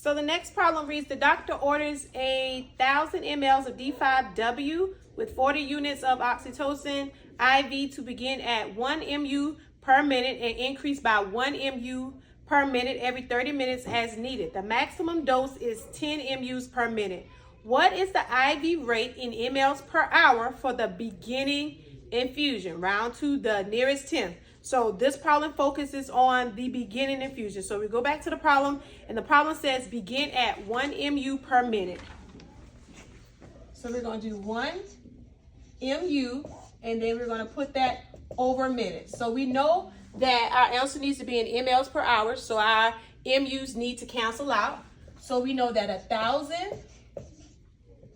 So the next problem reads, the doctor orders 1,000 mLs of D5W with 40 units of oxytocin IV to begin at 1 MU per minute and increase by 1 MU per minute every 30 minutes as needed. The maximum dose is 10 MUs per minute. What is the IV rate in mLs per hour for the beginning infusion? Round to the nearest 10th. So this problem focuses on the beginning infusion. So we go back to the problem, and the problem says begin at 1 MU per minute. So we're going to do 1 MU, and then we're going to put that over minutes. So we know that our answer needs to be in mLs per hour, so our MUs need to cancel out. So we know that 1,000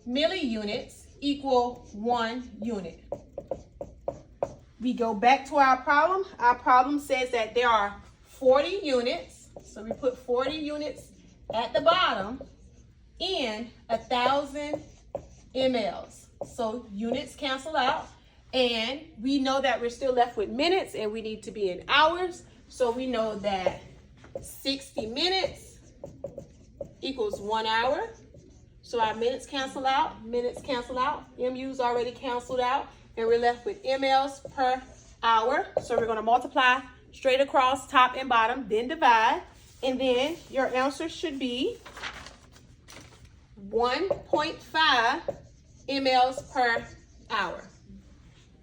milliunits equal 1 unit. We go back to our problem. Our problem says that there are 40 units. So we put 40 units at the bottom and 1,000 mLs. So units cancel out. And we know that we're still left with minutes and we need to be in hours. So we know that 60 minutes equals 1 hour. So our minutes cancel out, MU's already canceled out, and we're left with mLs per hour. So we're gonna multiply straight across top and bottom, then divide, and then your answer should be 1.5 mLs per hour.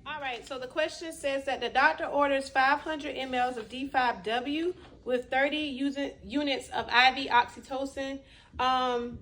All right, so the question says that the doctor orders 500 mLs of D5W with 30 units of IV oxytocin.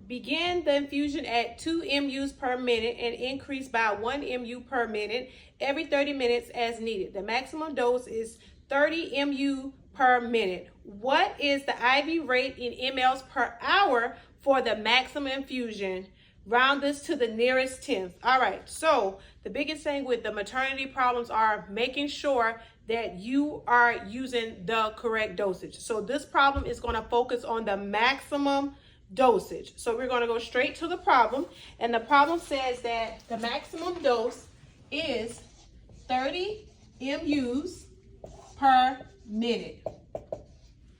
Begin the infusion at 2 MUs per minute and increase by 1 MU per minute every 30 minutes as needed. The maximum dose is 30 MU per minute. What is the IV rate in mLs per hour for the maximum infusion? Round this to the nearest 10th. All right, so the biggest thing with the maternity problems are making sure that you are using the correct dosage. So this problem is going to focus on the maximum dosage. So we're going to go straight to the problem, and the problem says that the maximum dose is 30 MUs per minute.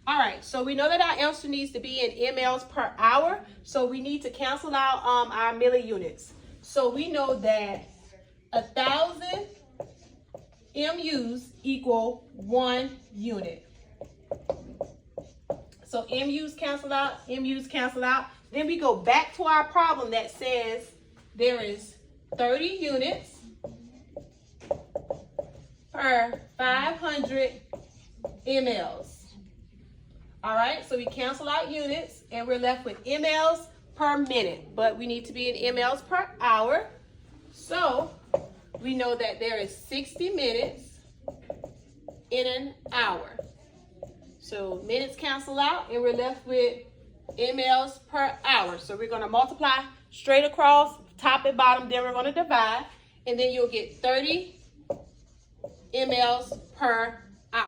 All right, so we know that our answer needs to be in mLs per hour, so we need to cancel out our milliunits. So we know that 1,000 MUs equal 1 unit. So MUs cancel out, MUs cancel out. Then we go back to our problem that says there is 30 units per 500 mLs. All right, so we cancel out units and we're left with mLs per minute, but we need to be in mLs per hour. So we know that there is 60 minutes in an hour. So minutes cancel out and we're left with mLs per hour. So we're gonna multiply straight across, top and bottom, then we're gonna divide, and then you'll get 30 mLs per